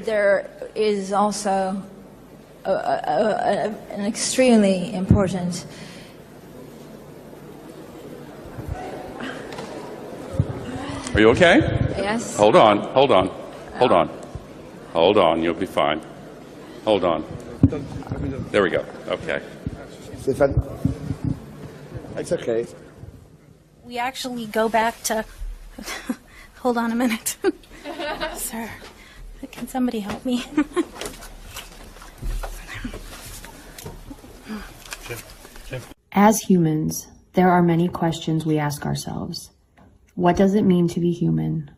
there is also an extremely important Are you okay? yes. Hold on, hold on, hold on. Hold on, you'll be fine. Hold on. There we go. Okay. It's okay. We actually go back to... Hold on a minute. Sir, can somebody help me? As humans, there are many questions we ask ourselves. What does it mean to be human?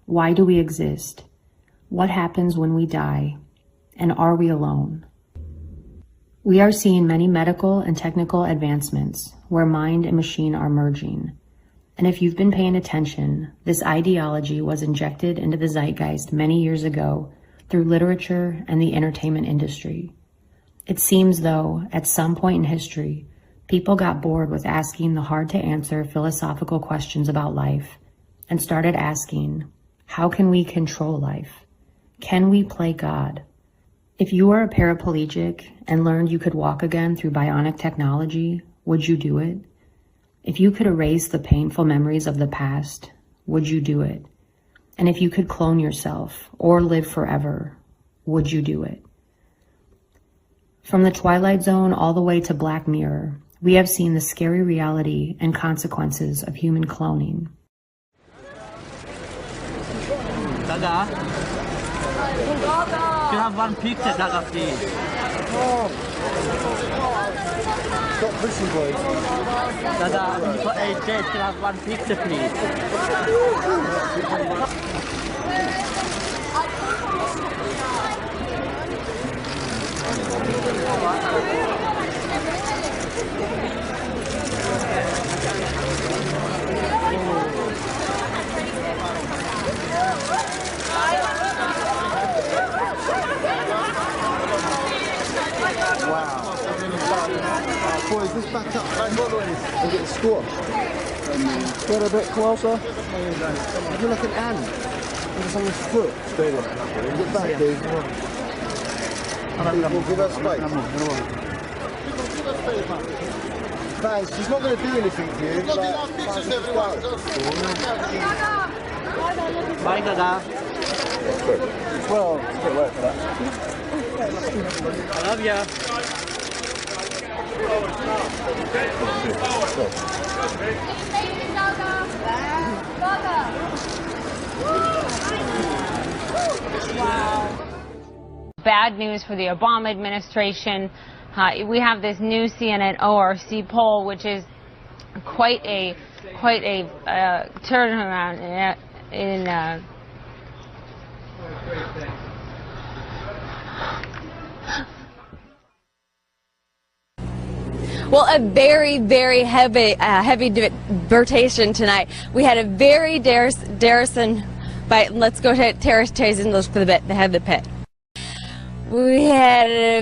Why do we exist? What happens when we die? And are we alone? We are seeing many medical and technical advancements where mind and machine are merging. And if you've been paying attention, this ideology was injected into the zeitgeist many years ago through literature and the entertainment industry. It seems, though, at some point in history, people got bored with asking the hard-to-answer philosophical questions about life and started asking, how can we control life? Can we play God? If you were a paraplegic and learned you could walk again through bionic technology, would you do it? If you could erase the painful memories of the past, would you do it? And if you could clone yourself or live forever, would you do it? From the Twilight Zone all the way to Black Mirror, we have seen the scary reality and consequences of human cloning. Dada, you have one picture, Dada, please. Stop pushing, boys. Dada, for AJ, can I have one picture, please? Boys, this back up, back all the way, and get squashed. Get a bit closer. If you look at Anne, it's on his foot. Stay there. Get back, dude. Give us space. Thanks, she's not going to do anything to you. Bye, Dada. Well, it's a bit late for that. I love ya. Wow. Bad news for the Obama administration. We have this new CNN ORC poll, which is quite a turnaround in Well, a very, very heavy debatation tonight. We had a very Darrison, but let's go to Terrace Chase and look for the bit, the head of the pit. We had a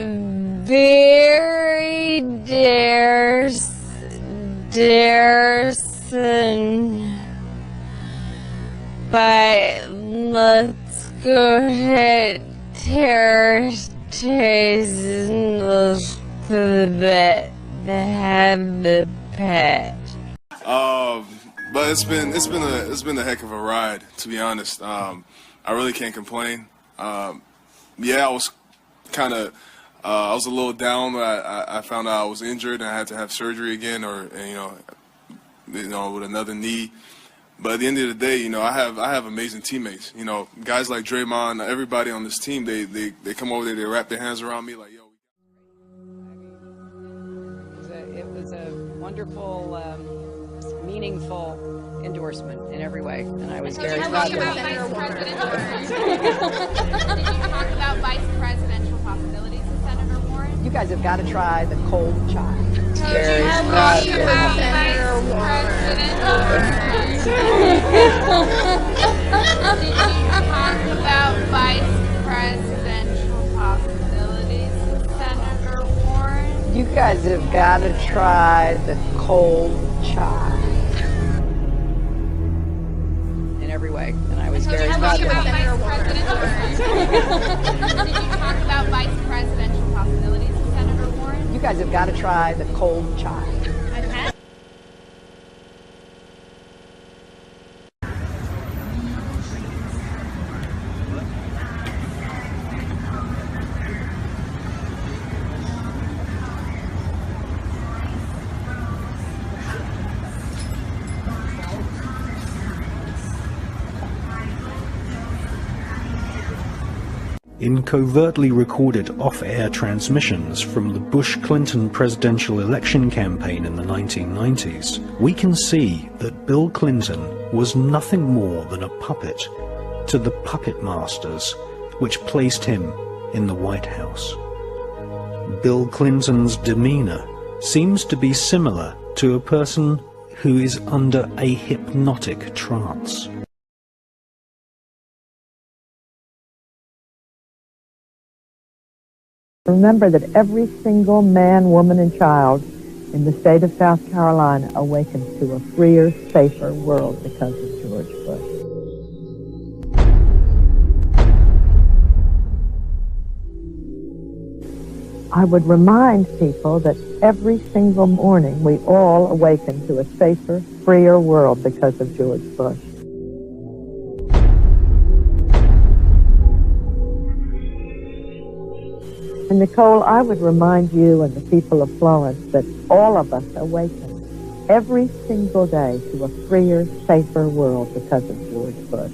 very Darrison, but let's go to Terrace Chase and look for the bit. The pet. But it's been a heck of a ride, to be honest. I really can't complain. Yeah, I was kind of I was a little down when I found out I was injured and I had to have surgery again, or with another knee. But at the end of the day, I have amazing teammates. Guys like Draymond, everybody on this team, they come over there, they wrap their hands around me like, yo. It was a wonderful, meaningful endorsement in every way, and I was very proud of it. Did you talk about vice presidential possibilities with Senator Warren? You guys have got to try the cold chai. Very proud of Senator Warren. Did you talk about vice presidential possibilities with Senator Warren? You guys have got to try the cold chai. In every way, and I was was Gary's Did you mother. talk about vice presidential possibilities with Senator Warren? You guys have got to try the cold chai. In covertly recorded off-air transmissions from the Bush-Clinton presidential election campaign in the 1990s, we can see that Bill Clinton was nothing more than a puppet to the puppet masters which placed him in the White House. Bill Clinton's demeanor seems to be similar to a person who is under a hypnotic trance. Remember that every single man, woman, and child in the state of South Carolina awakens to a freer, safer world because of George Bush. I would remind people that every single morning we all awaken to a safer, freer world because of George Bush. And Nicole, I would remind you and the people of Florence that all of us awaken every single day to a freer, safer world because of George Bush.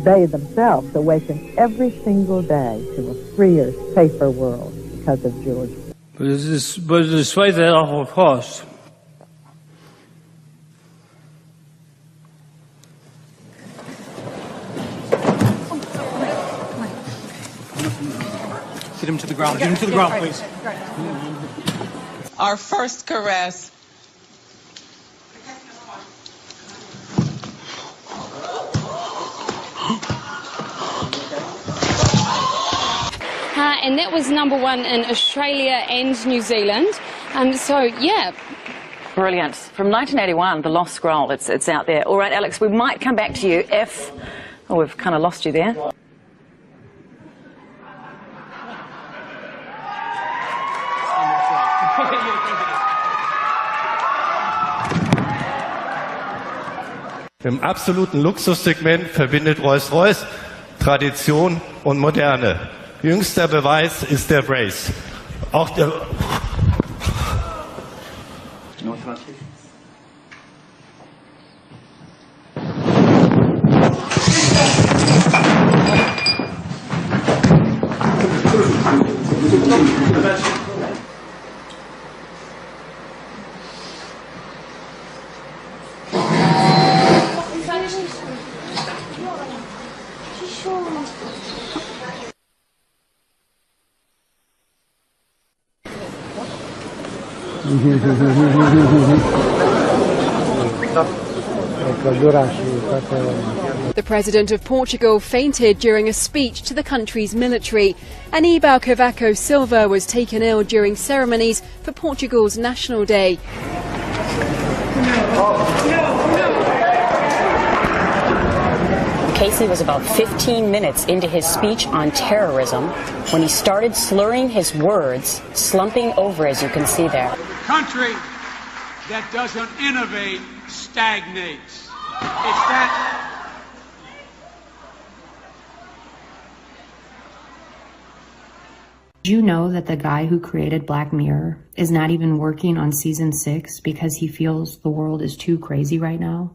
They themselves awaken every single day to a freer, safer world because of George Bush. But despite that awful cost, Get him to the ground. Get him to the ground, please. Our first caress. And that was #1 in Australia and New Zealand. So, yeah. Brilliant. From 1981, The Lost Scroll, it's out there. All right, Alex, we might come back to you if... Oh, we've kind of lost you there. Im absoluten Luxussegment verbindet Rolls-Royce Tradition und Moderne. Jüngster Beweis ist der Brace. Auch der... The President of Portugal fainted during a speech to the country's military. Aníbal Cavaco Silva was taken ill during ceremonies for Portugal's National Day. Casey was about 15 minutes into his speech on terrorism when he started slurring his words, slumping over, as you can see there. A country that doesn't innovate stagnates. It's that. Did you know that the guy who created Black Mirror is not even working on season 6 because he feels the world is too crazy right now?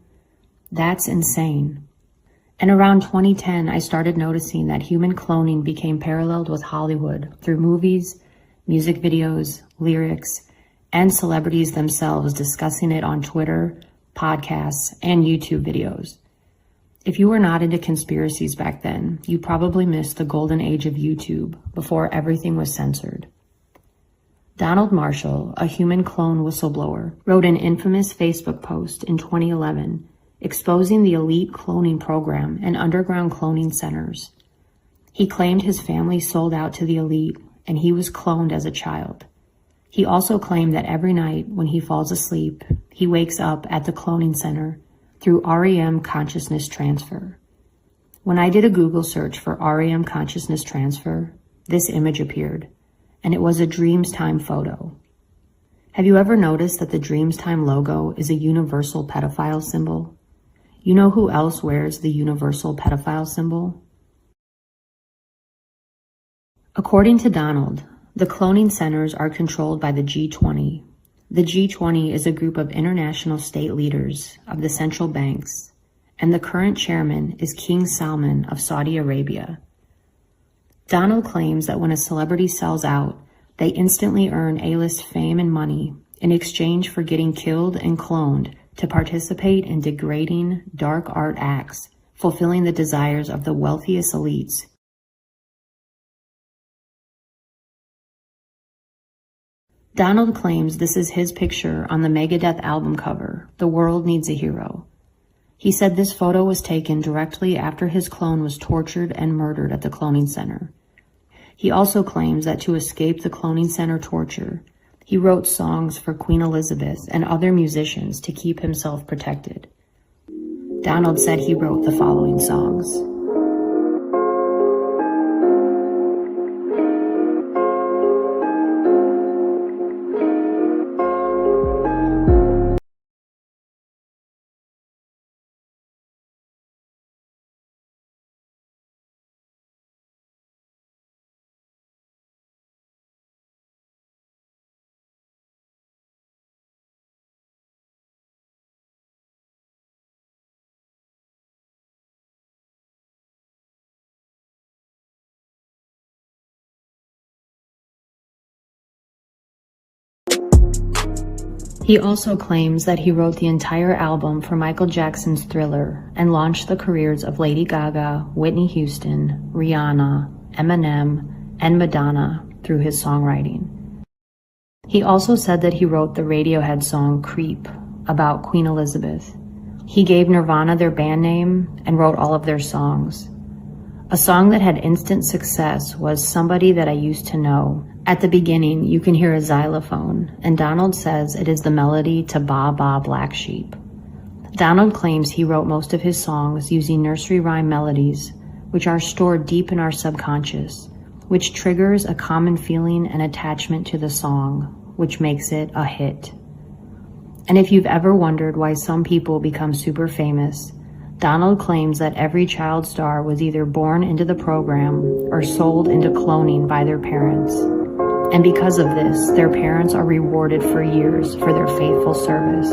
That's insane. And around 2010, I started noticing that human cloning became paralleled with Hollywood through movies, music videos, lyrics, and celebrities themselves discussing it on Twitter, podcasts, and YouTube videos. If you were not into conspiracies back then, you probably missed the golden age of YouTube before everything was censored. Donald Marshall, a human clone whistleblower, wrote an infamous Facebook post in 2011 exposing the elite cloning program and underground cloning centers. He claimed his family sold out to the elite and he was cloned as a child. He also claimed that every night when he falls asleep, he wakes up at the cloning center through REM consciousness transfer. When I did a Google search for REM consciousness transfer, this image appeared, and it was a Dreamstime photo. Have you ever noticed that the Dreamstime logo is a universal pedophile symbol? You know who else wears the universal pedophile symbol? According to Donald, the cloning centers are controlled by the G20. The G20 is a group of international state leaders of the central banks, and the current chairman is King Salman of Saudi Arabia. Donald claims that when a celebrity sells out, they instantly earn A-list fame and money in exchange for getting killed and cloned to participate in degrading, dark art acts, fulfilling the desires of the wealthiest elites. Donald claims this is his picture on the Megadeth album cover, The World Needs a Hero. He said this photo was taken directly after his clone was tortured and murdered at the cloning center. He also claims that to escape the cloning center torture, he wrote songs for Queen Elizabeth and other musicians to keep himself protected. Donald said he wrote the following songs. He also claims that he wrote the entire album for Michael Jackson's Thriller and launched the careers of Lady Gaga, Whitney Houston, Rihanna, Eminem, and Madonna through his songwriting. He also said that he wrote the Radiohead song Creep about Queen Elizabeth. He gave Nirvana their band name and wrote all of their songs. A song that had instant success was Somebody That I Used to Know. At the beginning, you can hear a xylophone, and Donald says it is the melody to Ba Ba Black Sheep. Donald claims he wrote most of his songs using nursery rhyme melodies, which are stored deep in our subconscious, which triggers a common feeling and attachment to the song, which makes it a hit. And if you've ever wondered why some people become super famous, Donald claims that every child star was either born into the program or sold into cloning by their parents. And because of this, their parents are rewarded for years for their faithful service.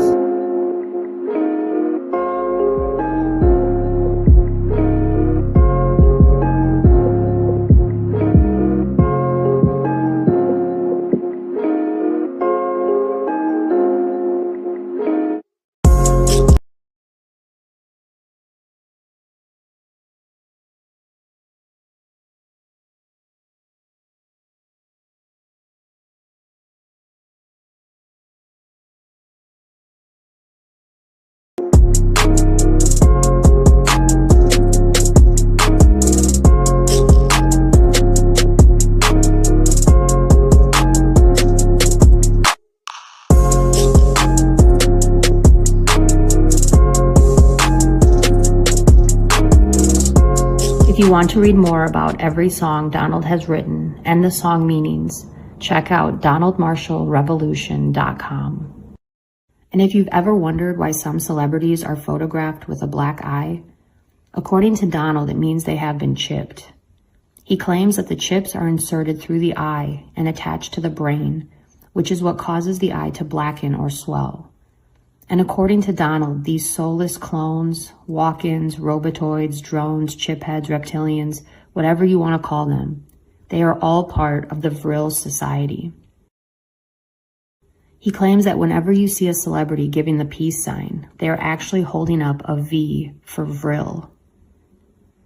If you want to read more about every song Donald has written and the song meanings, check out donaldmarshallrevolution.com. And if you've ever wondered why some celebrities are photographed with a black eye, according to Donald, it means they have been chipped. He claims that the chips are inserted through the eye and attached to the brain, which is what causes the eye to blacken or swell. And according to Donald, these soulless clones, walk-ins, robotoids, drones, chipheads, reptilians, whatever you want to call them, they are all part of the Vril society. He claims that whenever you see a celebrity giving the peace sign, they are actually holding up a V for Vril.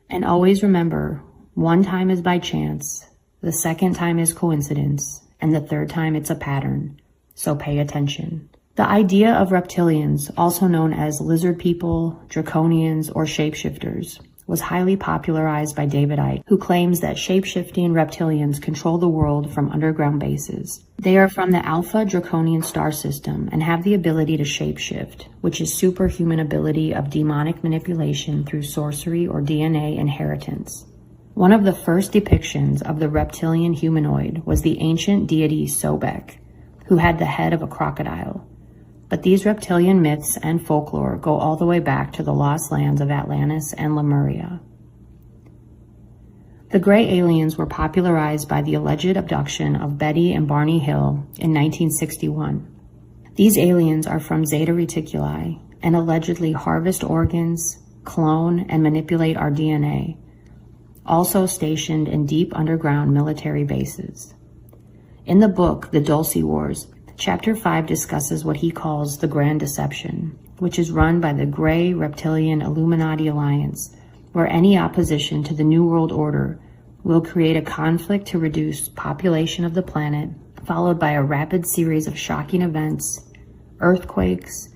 And always remember, one time is by chance, the second time is coincidence, and the third time it's a pattern. So pay attention. The idea of reptilians, also known as lizard people, draconians, or shapeshifters, was highly popularized by David Icke, who claims that shape-shifting reptilians control the world from underground bases. They are from the Alpha Draconian star system and have the ability to shapeshift, which is superhuman ability of demonic manipulation through sorcery or DNA inheritance. One of the first depictions of the reptilian humanoid was the ancient deity Sobek, who had the head of a crocodile. But these reptilian myths and folklore go all the way back to the lost lands of Atlantis and Lemuria. The gray aliens were popularized by the alleged abduction of Betty and Barney Hill in 1961. These aliens are from Zeta Reticuli and allegedly harvest organs, clone, and manipulate our DNA, also stationed in deep underground military bases. In the book, The Dulce Wars, Chapter 5 discusses what he calls the Grand Deception, which is run by the Gray Reptilian Illuminati Alliance, where any opposition to the New World Order will create a conflict to reduce population of the planet, followed by a rapid series of shocking events, earthquakes,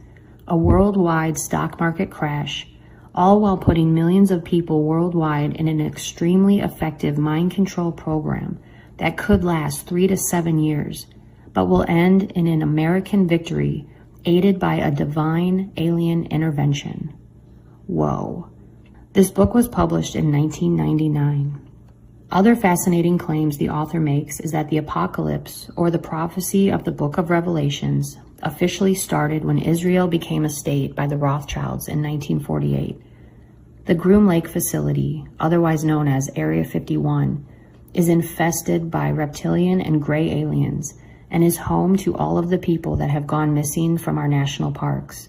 a worldwide stock market crash, all while putting millions of people worldwide in an extremely effective mind control program that could last 3 to 7 years, but will end in an American victory aided by a divine alien intervention. Whoa. This book was published in 1999. Other fascinating claims the author makes is that the apocalypse, or the prophecy of the Book of Revelations, officially started when Israel became a state by the Rothschilds in 1948. The Groom Lake facility, otherwise known as Area 51, is infested by reptilian and gray aliens and is home to all of the people that have gone missing from our national parks,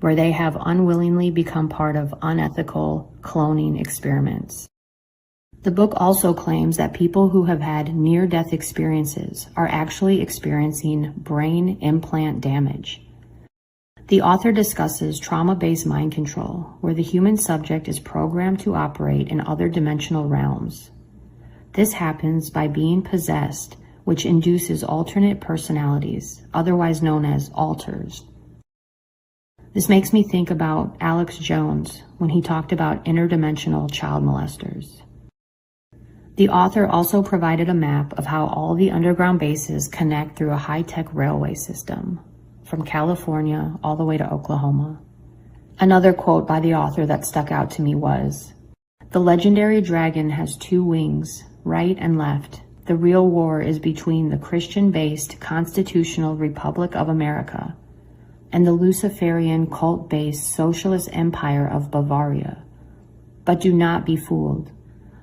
where they have unwillingly become part of unethical cloning experiments. The book also claims that people who have had near-death experiences are actually experiencing brain implant damage. The author discusses trauma-based mind control, where the human subject is programmed to operate in other dimensional realms. This happens by being possessed, which induces alternate personalities, otherwise known as alters. This makes me think about Alex Jones when he talked about interdimensional child molesters. The author also provided a map of how all the underground bases connect through a high-tech railway system, from California all the way to Oklahoma. Another quote by the author that stuck out to me was, "The legendary dragon has 2 wings, right and left. The real war is between the Christian-based Constitutional Republic of America and the Luciferian cult-based Socialist Empire of Bavaria. But do not be fooled.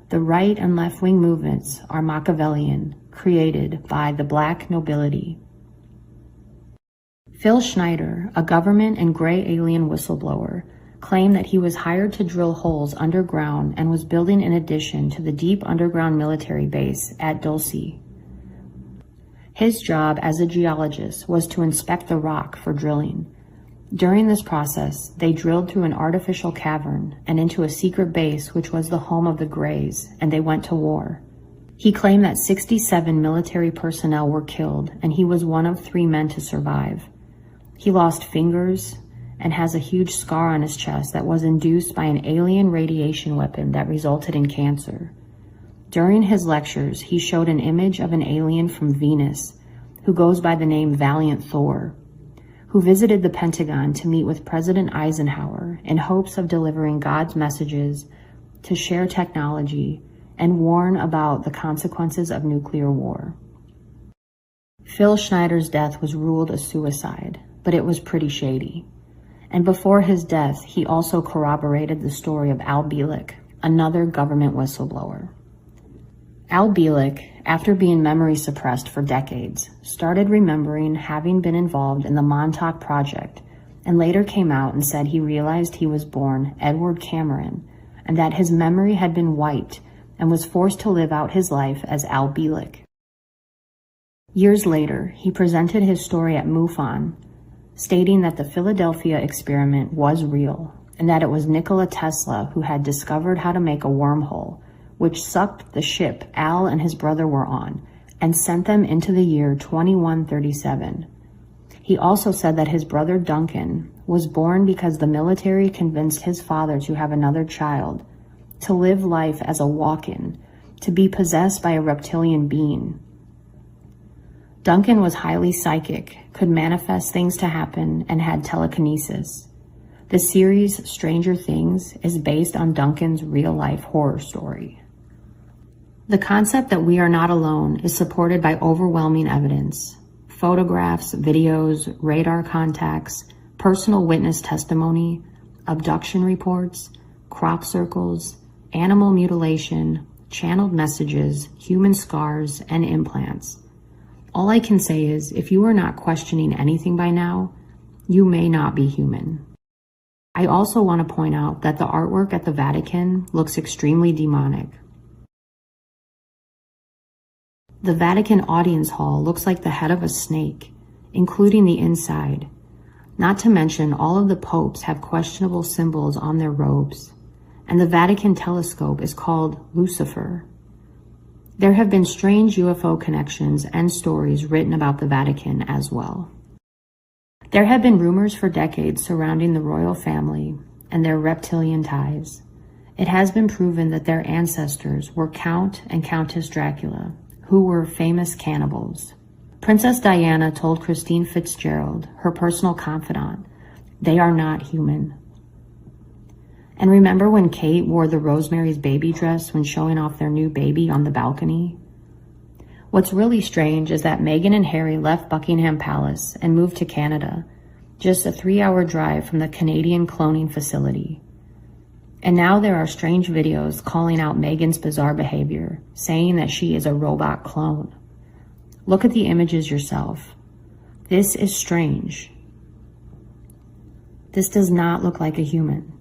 The right and left-wing movements are Machiavellian, created by the black nobility." Phil Schneider, a government and gray alien whistleblower, claimed that he was hired to drill holes underground and was building an addition to the deep underground military base at Dulce. His job as a geologist was to inspect the rock for drilling. During this process, they drilled through an artificial cavern and into a secret base which was the home of the Greys, and they went to war. He claimed that 67 military personnel were killed, and he was one of 3 men to survive. He lost fingers and has a huge scar on his chest that was induced by an alien radiation weapon that resulted in cancer. During his lectures, he showed an image of an alien from Venus who goes by the name Valiant Thor, who visited the Pentagon to meet with President Eisenhower in hopes of delivering God's messages, to share technology, and warn about the consequences of nuclear war. Phil Schneider's death was ruled a suicide, but it was pretty shady. And before his death, he also corroborated the story of Al Bielek, another government whistleblower. Al Bielek, after being memory suppressed for decades, started remembering having been involved in the Montauk Project, and later came out and said he realized he was born Edward Cameron, and that his memory had been wiped and was forced to live out his life as Al Bielek. Years later, he presented his story at MUFON, stating that the Philadelphia experiment was real, and that it was Nikola Tesla who had discovered how to make a wormhole, which sucked the ship Al and his brother were on, and sent them into the year 2137. He also said that his brother Duncan was born because the military convinced his father to have another child, to live life as a walk-in, to be possessed by a reptilian being. Duncan was highly psychic, could manifest things to happen, and had telekinesis. The series Stranger Things is based on Duncan's real-life horror story. The concept that we are not alone is supported by overwhelming evidence. Photographs, videos, radar contacts, personal witness testimony, abduction reports, crop circles, animal mutilation, channeled messages, human scars, and implants. All I can say is, if you are not questioning anything by now, you may not be human. I also want to point out that the artwork at the Vatican looks extremely demonic. The Vatican audience hall looks like the head of a snake, including the inside. Not to mention, all of the popes have questionable symbols on their robes, and the Vatican telescope is called Lucifer. There have been strange UFO connections and stories written about the Vatican as well. There have been rumors for decades surrounding the royal family and their reptilian ties. It has been proven that their ancestors were Count and Countess Dracula, who were famous cannibals. Princess Diana told Christine Fitzgerald, her personal confidant, they are not human. And remember when Kate wore the Rosemary's Baby dress when showing off their new baby on the balcony? What's really strange is that Meghan and Harry left Buckingham Palace and moved to Canada, just a 3-hour drive from the Canadian cloning facility. And now there are strange videos calling out Meghan's bizarre behavior, saying that she is a robot clone. Look at the images yourself. This is strange. This does not look like a human.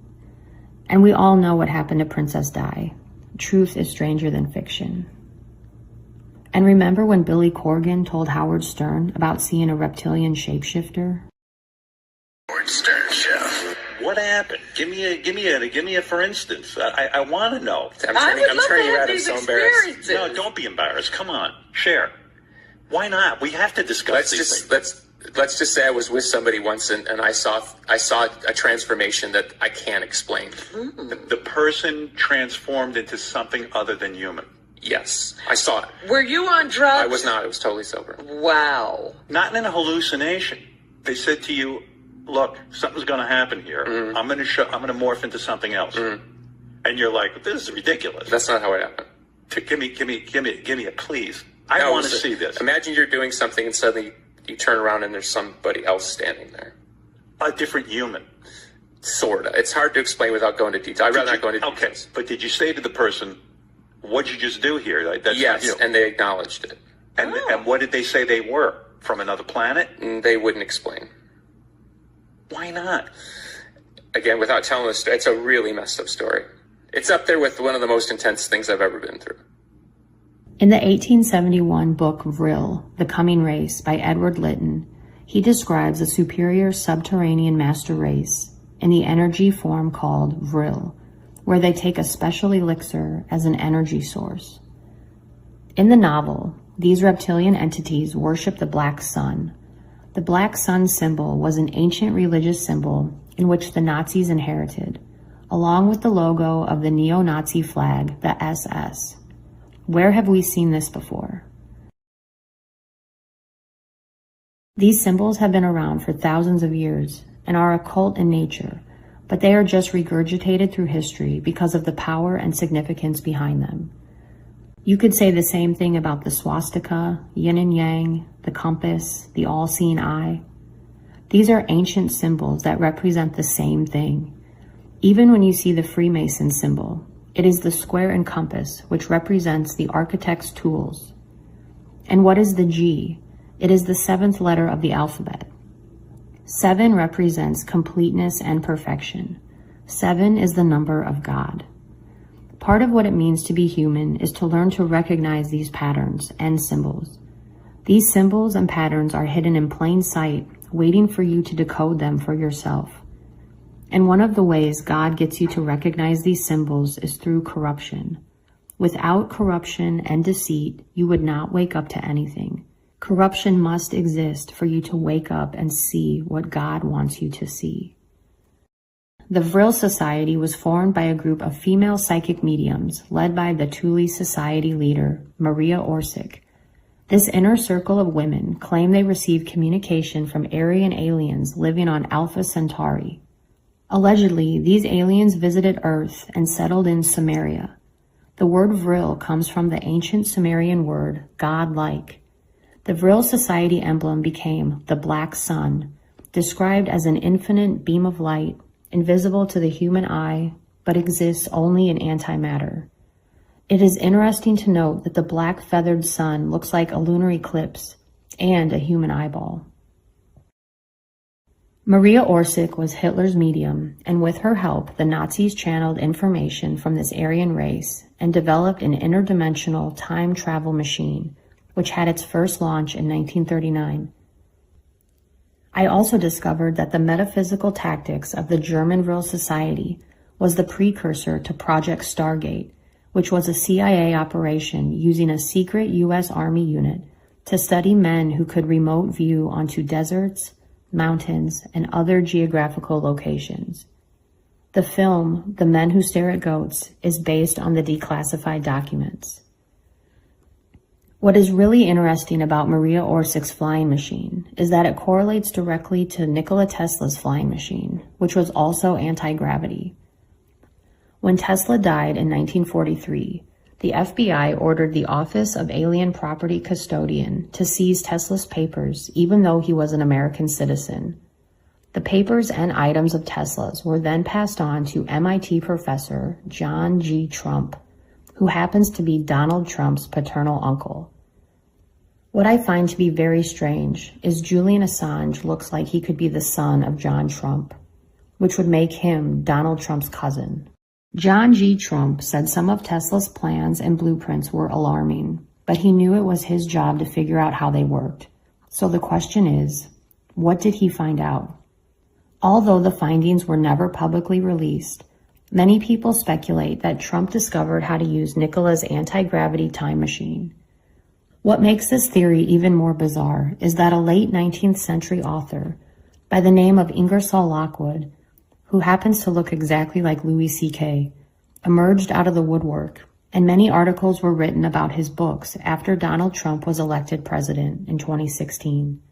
And we all know what happened to Princess Di. Truth is stranger than fiction. And remember when Billy Corgan told Howard Stern about seeing a reptilian shapeshifter? Howard Stern show. What happened? Give me a for instance. I want to know. I'm turning you out. I'm so embarrassed. No, don't be embarrassed. Come on, share. Why not? We have to discuss these things. Let's just say I was with somebody once and I saw a transformation that I can't explain. The person transformed into something other than human. Yes, I saw it. Were you on drugs? I was not. I was totally sober. Wow. Not in a hallucination. They said to you, "Look, something's going to happen here. I'm going to morph into something else." And you're like, "This is ridiculous." That's not how it happened. Give me a please. I want to see this. Imagine you're doing something and suddenly you turn around and there's somebody else standing there. A different human. Sorta. It's hard to explain without going into detail. I'd rather not go into details. But did you say to the person, "What'd you just do here?" That's yes, not you. And they acknowledged it. And what did they say they were? From another planet? They wouldn't explain. Why not? Again, without telling the story, it's a really messed up story. It's up there with one of the most intense things I've ever been through. In the 1871 book Vril, The Coming Race by Edward Lytton, he describes a superior subterranean master race in the energy form called Vril, where they take a special elixir as an energy source. In the novel, these reptilian entities worship the black sun. The black sun symbol was an ancient religious symbol in which the Nazis inherited, along with the logo of the neo-Nazi flag, the SS. Where have we seen this before? These symbols have been around for thousands of years and are occult in nature, but they are just regurgitated through history because of the power and significance behind them. You could say the same thing about the swastika, yin and yang, the compass, the all-seeing eye. These are ancient symbols that represent the same thing. Even when you see the Freemason symbol, it is the square and compass, which represents the architect's tools. And what is the G? It is the 7th letter of the alphabet. 7 represents completeness and perfection. 7 is the number of God. Part of what it means to be human is to learn to recognize these patterns and symbols. These symbols and patterns are hidden in plain sight, waiting for you to decode them for yourself. And one of the ways God gets you to recognize these symbols is through corruption. Without corruption and deceit, you would not wake up to anything. Corruption must exist for you to wake up and see what God wants you to see. the Vril Society was formed by a group of female psychic mediums led by the Thule Society leader, Maria Orsic. This inner circle of women claim they received communication from Aryan aliens living on Alpha Centauri. Allegedly, these aliens visited Earth and settled in Samaria. The word Vril comes from the ancient Sumerian word godlike. The Vril Society emblem became the Black Sun, described as an infinite beam of light, invisible to the human eye, but exists only in antimatter. It is interesting to note that the black feathered sun looks like a lunar eclipse and a human eyeball. Maria Orsic was Hitler's medium, and with her help, the Nazis channeled information from this Aryan race and developed an interdimensional time travel machine, which had its first launch in 1939. I also discovered that the metaphysical tactics of the German Vril Society was the precursor to Project Stargate, which was a CIA operation using a secret U.S. Army unit to study men who could remote view onto deserts, mountains, and other geographical locations. The film, The Men Who Stare at Goats, is based on the declassified documents. What is really interesting about Maria Orsic's flying machine is that it correlates directly to Nikola Tesla's flying machine, which was also anti-gravity. When Tesla died in 1943, the FBI ordered the Office of Alien Property Custodian to seize Tesla's papers, even though he was an American citizen. The papers and items of Tesla's were then passed on to MIT professor John G. Trump, who happens to be Donald Trump's paternal uncle. What I find to be very strange is Julian Assange looks like he could be the son of John Trump, which would make him Donald Trump's cousin. John G. Trump said some of Tesla's plans and blueprints were alarming, but he knew it was his job to figure out how they worked. So the question is, what did he find out? Although the findings were never publicly released, many people speculate that Trump discovered how to use Nikola's anti-gravity time machine. What makes this theory even more bizarre is that a late 19th century author by the name of Ingersoll Lockwood, who happens to look exactly like Louis C.K., emerged out of the woodwork, and many articles were written about his books after Donald Trump was elected president in 2016.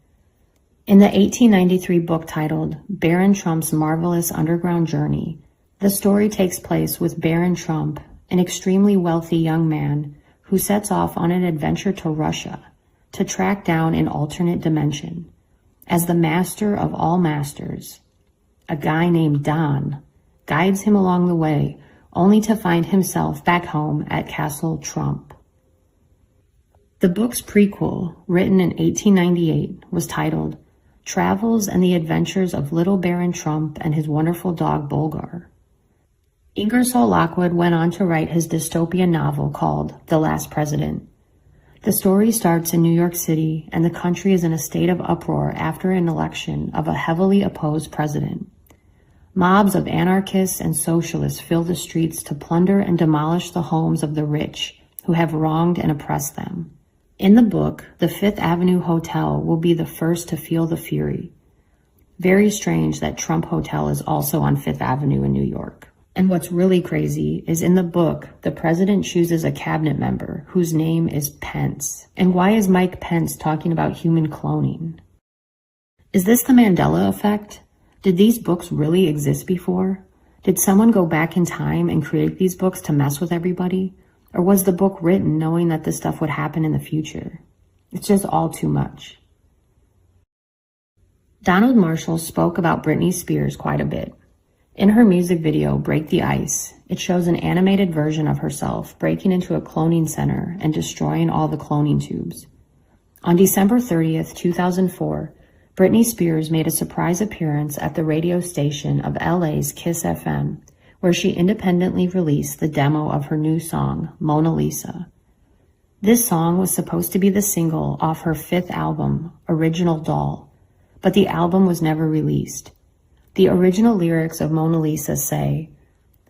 In the 1893 book titled Baron Trump's Marvelous Underground Journey, the story takes place with Baron Trump, an extremely wealthy young man who sets off on an adventure to Russia to track down an alternate dimension. As the master of all masters, a guy named Don guides him along the way, only to find himself back home at Castle Trump. The book's prequel, written in 1898, was titled Travels and the Adventures of Little Baron Trump and His Wonderful Dog Bulgar. Ingersoll Lockwood went on to write his dystopian novel called The Last President. The story starts in New York City, and the country is in a state of uproar after an election of a heavily opposed president. Mobs of anarchists and socialists fill the streets to plunder and demolish the homes of the rich who have wronged and oppressed them. In the book, the Fifth Avenue Hotel will be the first to feel the fury. Very strange that Trump Hotel is also on Fifth Avenue in New York. And what's really crazy is in the book, the president chooses a cabinet member whose name is Pence. And why is Mike Pence talking about human cloning? Is this the Mandela effect? Did these books really exist before? Did someone go back in time and create these books to mess with everybody? Or was the book written knowing that this stuff would happen in the future? It's just all too much. Donald Marshall spoke about Britney Spears quite a bit. In her music video, Break the Ice, it shows an animated version of herself breaking into a cloning center and destroying all the cloning tubes. On December 30th, 2004, Britney Spears made a surprise appearance at the radio station of LA's Kiss FM, where she independently released the demo of her new song, Mona Lisa. This song was supposed to be the single off her fifth album, Original Doll, but the album was never released. The original lyrics of Mona Lisa say,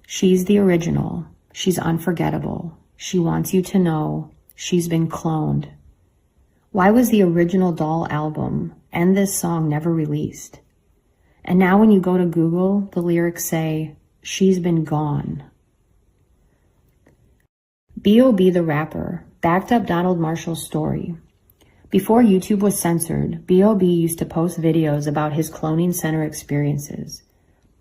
"She's the original, she's unforgettable, she wants you to know, she's been cloned." Why was the Original Doll album and this song never released? And now when you go to Google, the lyrics say, "She's been gone." B.O.B. the rapper backed up Donald Marshall's story. Before YouTube was censored, B.O.B. used to post videos about his cloning center experiences.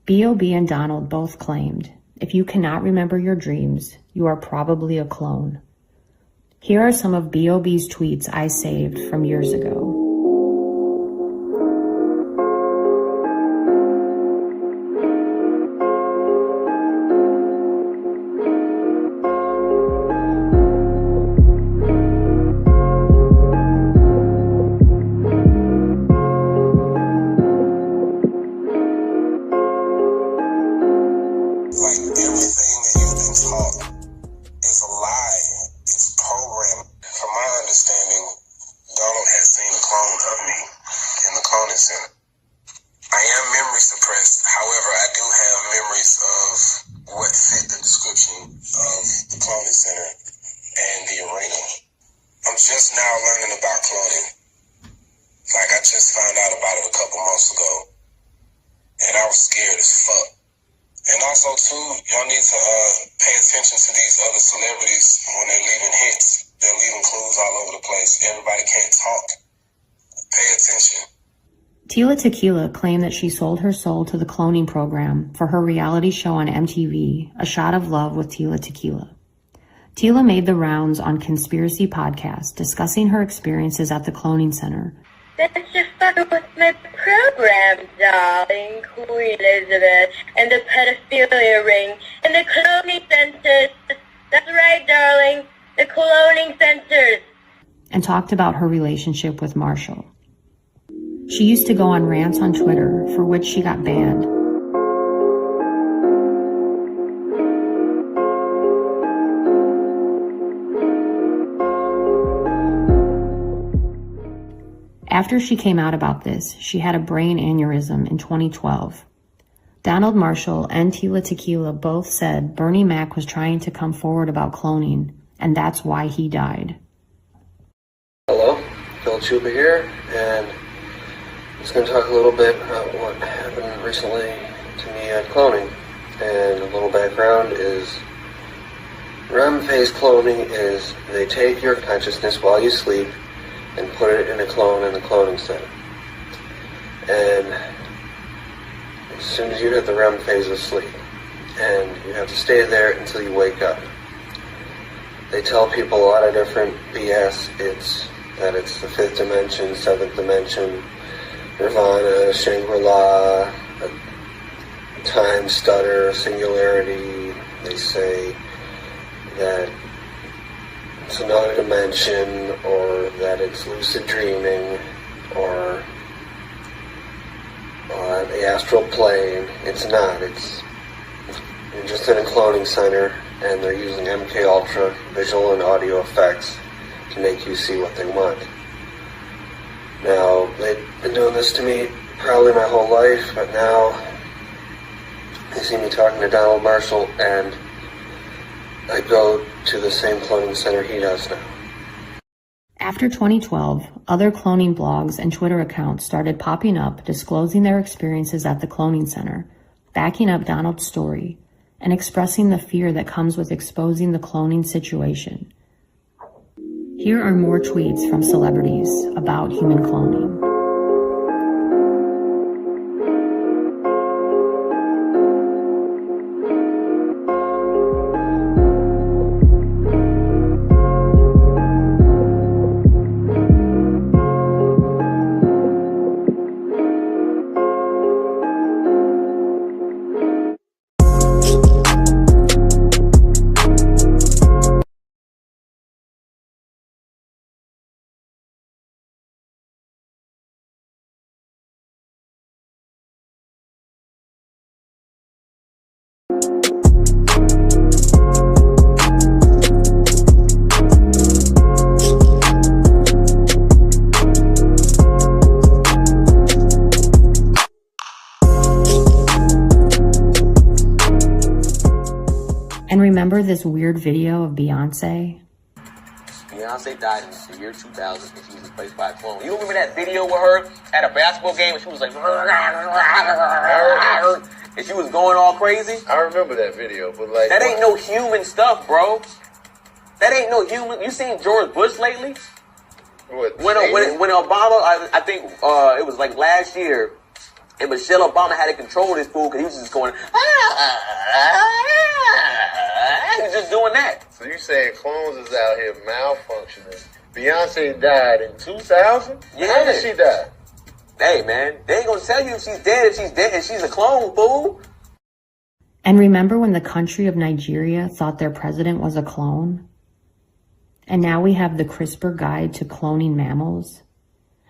B.O.B. and Donald both claimed, if you cannot remember your dreams, you are probably a clone. Here are some of B.O.B.'s tweets I saved from years ago. Tequila claimed that she sold her soul to the cloning program for her reality show on MTV, A Shot of Love with Tila Tequila. Tila made the rounds on Conspiracy Podcast, discussing her experiences at the cloning center. That's just fucking with my program, darling, Queen Elizabeth, and the pedophilia ring, and the cloning centers. That's right, darling, the cloning centers. And talked about her relationship with Marshall. She used to go on rants on Twitter, for which she got banned. After she came out about this, she had a brain aneurysm in 2012. Donald Marshall and Tila Tequila both said Bernie Mac was trying to come forward about cloning, and that's why he died. Hello, Phil Chuba here, and I'm just going to talk a little bit about what happened recently to me at cloning. And a little background is REM phase cloning is they take your consciousness while you sleep and put it in a clone in the cloning center. And as soon as you hit the REM phase of sleep, and you have to stay there until you wake up. They tell people a lot of different BS. It's the fifth dimension, seventh dimension, Nirvana, Shangri-La, a time stutter, singularity. They say that it's another dimension, or that it's lucid dreaming, or the astral plane. It's not. You're just in a cloning center, and they're using MK Ultra visual and audio effects to make you see what they want. Now, they've been doing this to me probably my whole life, but now they see me talking to Donald Marshall, and I go to the same cloning center he does now. After 2012, other cloning blogs and Twitter accounts started popping up disclosing their experiences at the cloning center, backing up Donald's story, and expressing the fear that comes with exposing the cloning situation. Here are more tweets from celebrities about human cloning. And remember this weird video of Beyonce? Beyonce died in the year 2000 and she was replaced by a clone. You remember that video with her at a basketball game and she was like, and she was going all crazy? I remember that video, but like... That ain't no human stuff, bro. That ain't no human... You seen George Bush lately? What? When Obama, I think it was like last year, and Michelle Obama had to control this fool because he was just going, he was just doing that. So you saying clones is out here malfunctioning? Beyonce died in 2000? Yeah. How did she die? Hey, man, they ain't gonna tell you if she's dead, and she's a clone, fool. And remember when the country of Nigeria thought their president was a clone? And now we have the CRISPR guide to cloning mammals.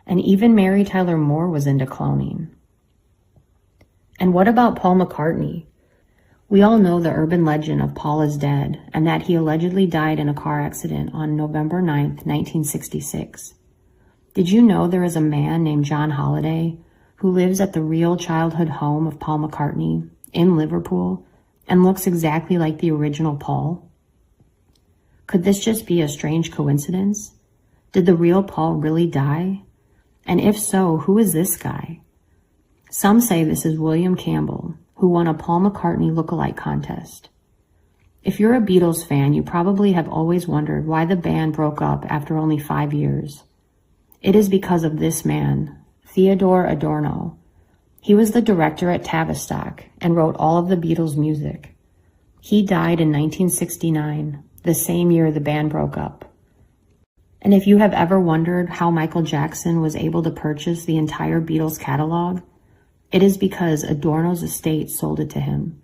And even Mary Tyler Moore was into cloning. And what about Paul McCartney? We all know the urban legend of Paul is dead and that he allegedly died in a car accident on November 9th, 1966. Did you know there is a man named John Holliday who lives at the real childhood home of Paul McCartney in Liverpool and looks exactly like the original Paul? Could this just be a strange coincidence? Did the real Paul really die? And if so, who is this guy? Some say this is William Campbell, who won a Paul McCartney look-alike contest. If you're a Beatles fan, you probably have always wondered why the band broke up after only 5 years. It is because of this man, Theodore Adorno. He was the director at Tavistock and wrote all of the Beatles' music. He died in 1969, the same year the band broke up. And if you have ever wondered how Michael Jackson was able to purchase the entire Beatles catalog, it is because Adorno's estate sold it to him.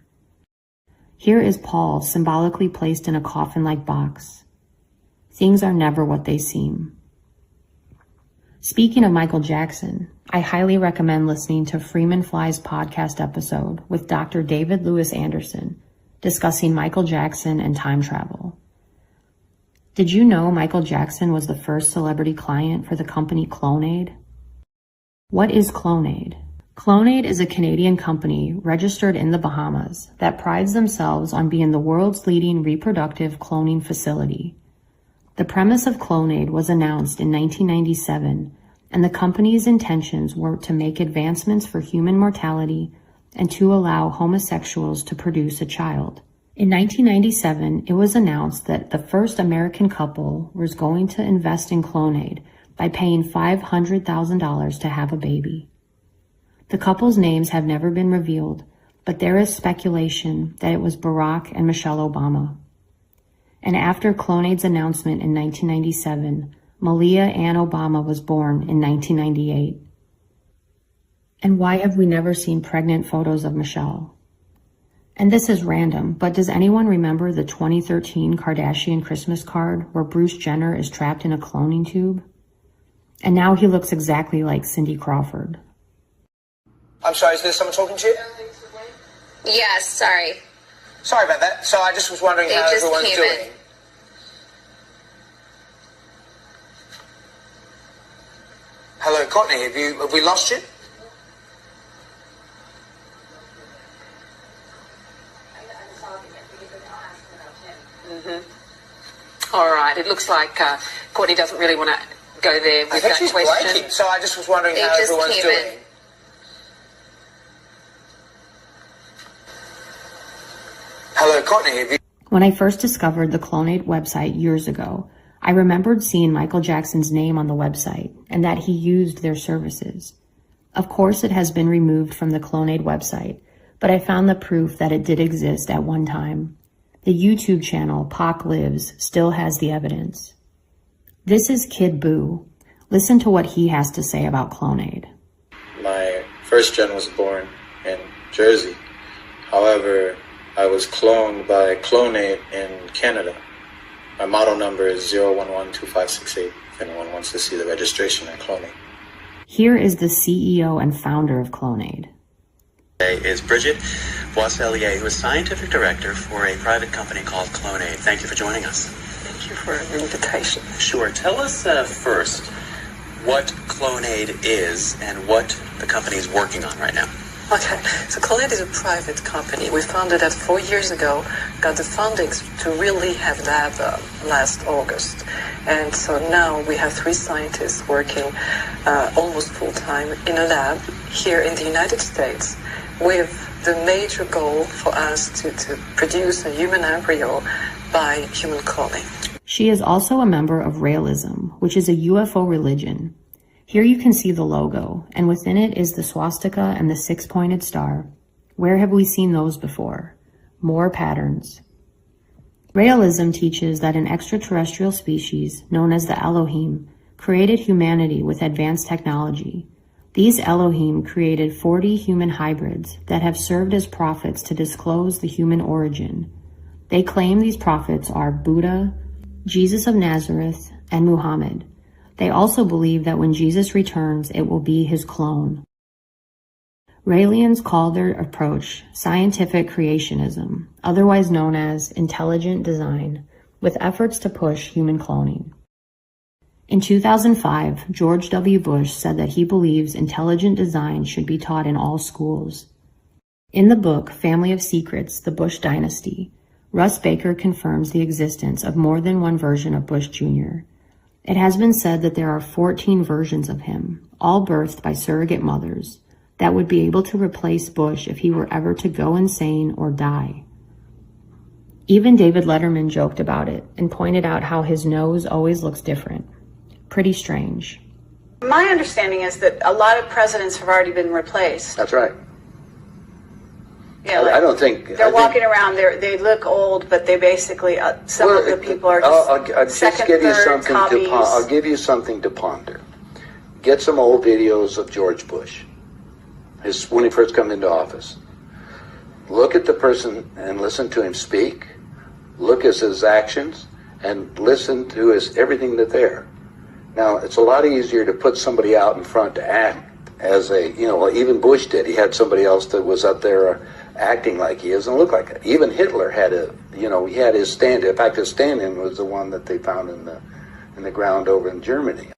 Here is Paul symbolically placed in a coffin-like box. Things are never what they seem. Speaking of Michael Jackson, I highly recommend listening to Freeman Fly's podcast episode with Dr. David Lewis Anderson discussing Michael Jackson and time travel. Did you know Michael Jackson was the first celebrity client for the company Clonaid? What is Clonaid? Clonaid is a Canadian company registered in the Bahamas that prides themselves on being the world's leading reproductive cloning facility. The premise of Clonaid was announced in 1997, and the company's intentions were to make advancements for human mortality and to allow homosexuals to produce a child. In 1997, it was announced that the first American couple was going to invest in Clonaid by paying $500,000 to have a baby. The couple's names have never been revealed, but there is speculation that it was Barack and Michelle Obama. And after Clonaid's announcement in 1997, Malia Ann Obama was born in 1998. And why have we never seen pregnant photos of Michelle? And this is random, but does anyone remember the 2013 Kardashian Christmas card where Bruce Jenner is trapped in a cloning tube? And now he looks exactly like Cindy Crawford. I'm sorry, is there someone talking to you? Yes, sorry. Sorry about that. So I just was wondering how everyone's doing. Hello, Courtney, have we lost you? All right, it looks like Courtney doesn't really want to go there with that question. Breaking, so I just was wondering how everyone's doing. Hello, Courtney, have you... When I first discovered the Clonaid website years ago, I remembered seeing Michael Jackson's name on the website and that he used their services. Of course, it has been removed from the Clonaid website, but I found the proof that it did exist at one time. The YouTube channel Pac Lives still has the evidence. This is Kid Boo. Listen to what he has to say about Clonaid. My first gen was born in Jersey. However, I was cloned by Clonaid in Canada. My model number is 0112568 if anyone wants to see the registration at Clonaid. Here is the CEO and founder of Clonaid. Today is Bridget Boisselier, who is scientific director for a private company called Clonaid. Thank you for joining us. Thank you for the invitation. Sure. Tell us first what Clonaid is and what the company is working on right now. Okay, so Clonaid is a private company. We founded that 4 years ago. got the funding to really have that last August. And so now we have 3 scientists working almost full-time in a lab here in the United States with the major goal for us to produce a human embryo by human cloning. She is also a member of Raelism, which is a UFO religion. Here you can see the logo, and within it is the swastika and the 6-pointed star. Where have we seen those before? More patterns. Raelism teaches that an extraterrestrial species, known as the Elohim, created humanity with advanced technology. These Elohim created 40 human hybrids that have served as prophets to disclose the human origin. They claim these prophets are Buddha, Jesus of Nazareth, and Muhammad. They also believe that when Jesus returns, it will be his clone. Raelians call their approach scientific creationism, otherwise known as intelligent design, with efforts to push human cloning. In 2005, George W. Bush said that he believes intelligent design should be taught in all schools. In the book Family of Secrets, The Bush Dynasty, Russ Baker confirms the existence of more than one version of Bush Jr. It has been said that there are 14 versions of him, all birthed by surrogate mothers, that would be able to replace Bush if he were ever to go insane or die. Even David Letterman joked about it and pointed out how his nose always looks different. Pretty strange. My understanding is that a lot of presidents have already been replaced. That's right. Yeah, I don't think they're walking around. They look old, but they basically some of the people are just I'll second, give you third something copies. I'll give you something to ponder. Get some old videos of George Bush, when he first came into office. Look at the person and listen to him speak. Look at his actions and listen to everything that's there. Now, it's a lot easier to put somebody out in front to act as even Bush did. He had somebody else that was up there acting like he is and look like it. Even Hitler had he had his stand-in. In fact, his stand-in was the one that they found in the ground over in Germany.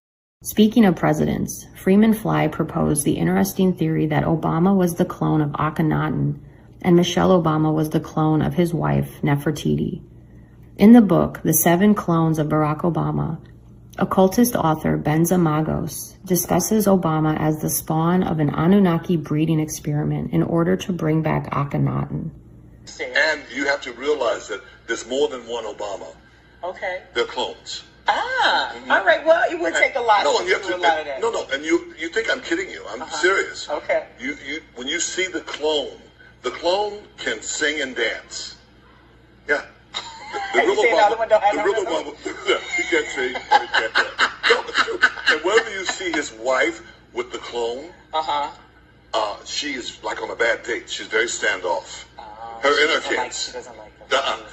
Speaking of presidents, Freeman Fly proposed the interesting theory that Obama was the clone of Akhenaten and Michelle Obama was the clone of his wife, Nefertiti. In the book, The 7 Clones of Barack Obama, occultist author Benza Magos discusses Obama as the spawn of an Anunnaki breeding experiment in order to bring back Akhenaten. And you have to realize that there's more than one Obama. Okay. They're clones. All right. Well, it would take a lot to do a lot of that. No, and you think I'm kidding you. I'm serious. Okay. You when you see the clone can sing and dance. Yeah. The real Obama, he can't sing, he can't dance. No, it's true. And whenever you see his wife with the clone, she is like on a bad date. She's very standoff. Her inner kids. She doesn't like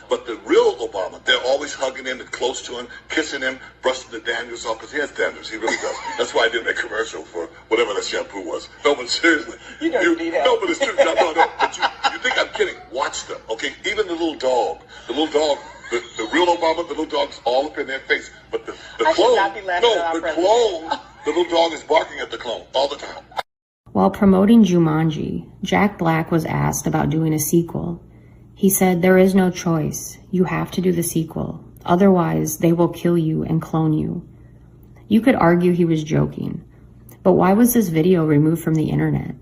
But the real Obama, they're always hugging him and close to him, kissing him, brushing the dandruffs off, because he has dandruffs. He really does. That's why I did that commercial for whatever that shampoo was. No, but seriously. You know you need help. No, but it's true. No. But you think I'm kidding. Watch them, okay? Even the little dog, the real Obama, the little dog's all up in their face. But the clone, the little dog is barking at the clone all the time. While promoting Jumanji, Jack Black was asked about doing a sequel. He said, "There is no choice. You have to do the sequel. Otherwise, they will kill you and clone you." You could argue he was joking, but why was this video removed from the internet?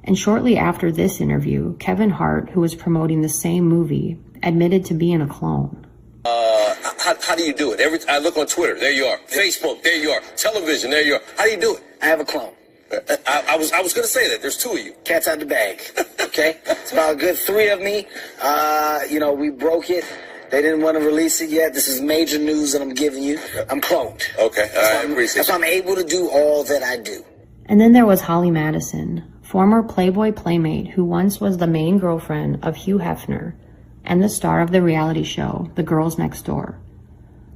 And shortly after this interview, Kevin Hart, who was promoting the same movie, admitted to being a clone. How do you do it? I look on Twitter, there you are. Facebook, there you are. Television, there you are. How do you do it? I have a clone. I was going to say that. There's 2 of you. Cat's out the bag. Okay? It's about a good 3 of me. We broke it. They didn't want to release it yet. This is major news that I'm giving you. I'm cloned. Okay. I appreciate That's why I'm able to do all that I do. And then there was Holly Madison, former Playboy playmate who once was the main girlfriend of Hugh Hefner and the star of the reality show, The Girls Next Door.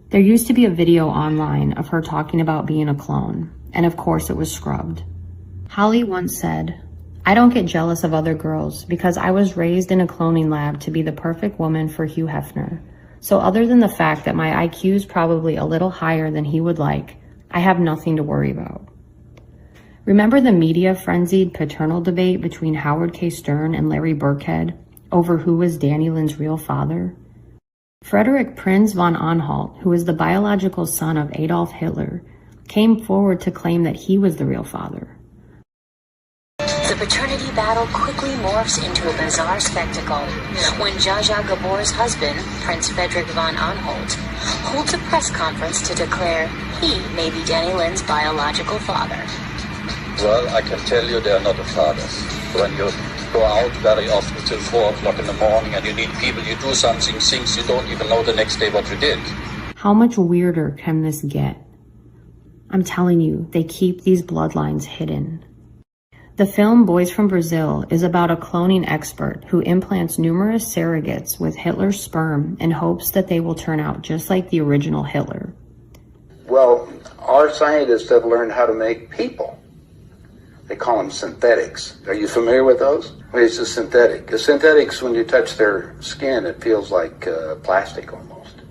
There used to be a video online of her talking about being a clone, and of course it was scrubbed. Holly once said, "I don't get jealous of other girls because I was raised in a cloning lab to be the perfect woman for Hugh Hefner. So other than the fact that my IQ is probably a little higher than he would like, I have nothing to worry about." Remember the media-frenzied paternal debate between Howard K. Stern and Larry Burkhead, over who was Danny Lynn's real father? Frederick Prinz von Anhalt, who was the biological son of Adolf Hitler, came forward to claim that he was the real father. The paternity battle quickly morphs into a bizarre spectacle when Zsa Zsa Gabor's husband, Prince Frederick von Anhalt, holds a press conference to declare he may be Danny Lynn's biological father. Well, I can tell you they are not a father. When you go out very often till 4 o'clock in the morning and you need people, you do something, things you don't even know the next day what you did. How much weirder can this get? I'm telling you, they keep these bloodlines hidden. The film Boys from Brazil is about a cloning expert who implants numerous surrogates with Hitler's sperm in hopes that they will turn out just like the original Hitler. Well, our scientists have learned how to make people. They call them synthetics. Are you familiar with those? Well, it's a synthetic. The synthetics, when you touch their skin, it feels like plastic almost.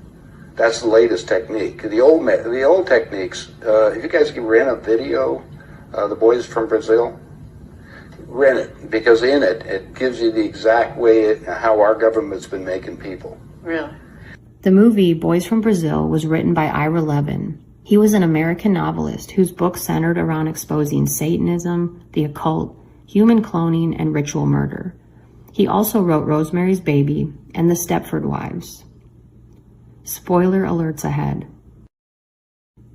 That's the latest technique. The old techniques, if you guys can rent a video, The Boys from Brazil, rent it, because in it, it gives you the exact way how our government's been making people. Really? The movie Boys from Brazil was written by Ira Levin. He was an American novelist whose book centered around exposing Satanism, the occult, human cloning, and ritual murder. He also wrote Rosemary's Baby and The Stepford Wives. Spoiler alerts ahead.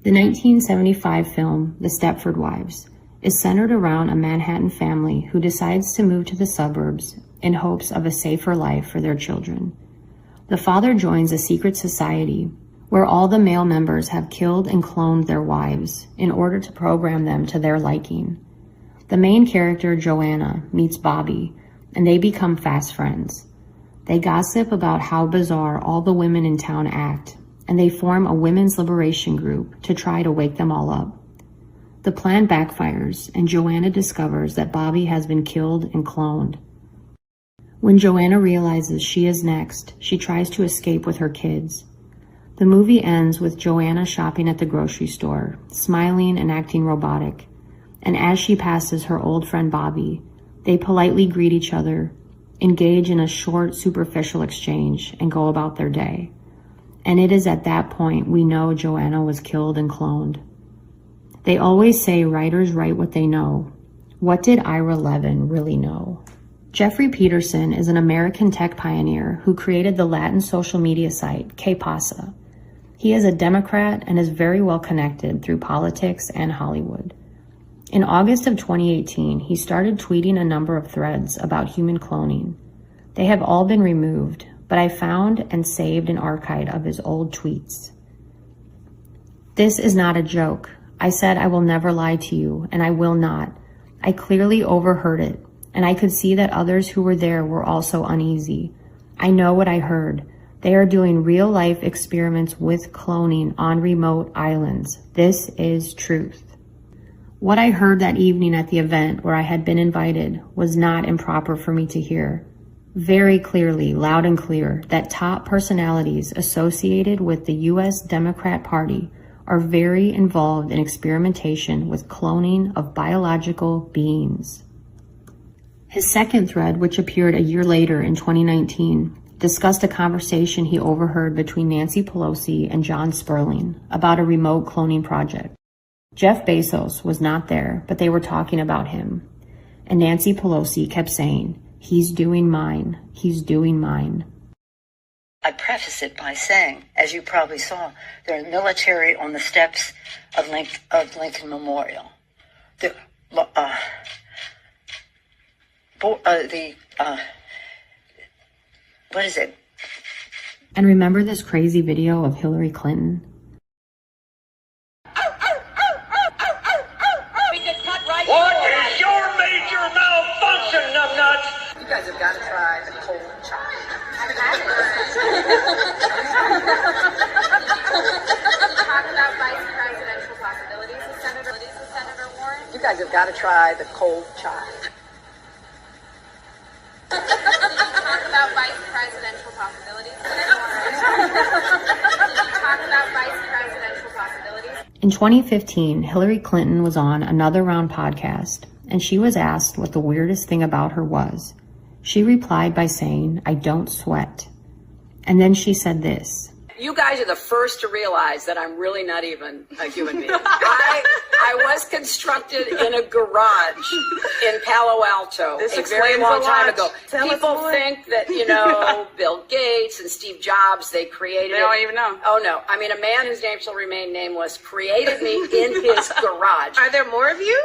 The 1975 film, The Stepford Wives, is centered around a Manhattan family who decides to move to the suburbs in hopes of a safer life for their children. The father joins a secret society where all the male members have killed and cloned their wives in order to program them to their liking. The main character, Joanna, meets Bobby, and they become fast friends. They gossip about how bizarre all the women in town act, and they form a women's liberation group to try to wake them all up. The plan backfires, and Joanna discovers that Bobby has been killed and cloned. When Joanna realizes she is next, she tries to escape with her kids. The movie ends with Joanna shopping at the grocery store, smiling and acting robotic. And as she passes her old friend Bobby, they politely greet each other, engage in a short, superficial exchange, and go about their day. And it is at that point we know Joanna was killed and cloned. They always say writers write what they know. What did Ira Levin really know? Jeffrey Peterson is an American tech pioneer who created the Latin social media site KPasa. He is a Democrat and is very well connected through politics and Hollywood. In August of 2018, he started tweeting a number of threads about human cloning. They have all been removed, but I found and saved an archive of his old tweets. This is not a joke. I said I will never lie to you, and I will not. I clearly overheard it, and I could see that others who were there were also uneasy. I know what I heard. They are doing real-life experiments with cloning on remote islands. This is truth. What I heard that evening at the event where I had been invited was not improper for me to hear. Very clearly, loud and clear, that top personalities associated with the U.S. Democrat Party are very involved in experimentation with cloning of biological beings. His second thread, which appeared a year later in 2019, discussed a conversation he overheard between Nancy Pelosi and John Sperling about a remote cloning project. Jeff Bezos was not there, but they were talking about him. And Nancy Pelosi kept saying, "He's doing mine. He's doing mine." I preface it by saying, as you probably saw, there are military on the steps of Lincoln Memorial. What is it? And remember this crazy video of Hillary Clinton? What is your major malfunction, numbnuts? You guys have got to try the cold chocolate. Talk about vice presidential possibilities with Senator Warren. You guys have got to try the cold chocolate. Talk about vice presidential possibilities. Talk about vice presidential possibilities. In 2015, Hillary Clinton was on Another Round podcast, and she was asked what the weirdest thing about her was. She replied by saying, "I don't sweat." And then she said this. You guys are the first to realize that I'm really not even a human being. I was constructed in a garage in Palo Alto a very long time ago. People think that, you know, Bill Gates and Steve Jobs, they created it. They don't even know. Oh, no. I mean, a man whose name shall remain nameless created me in his garage. Are there more of you?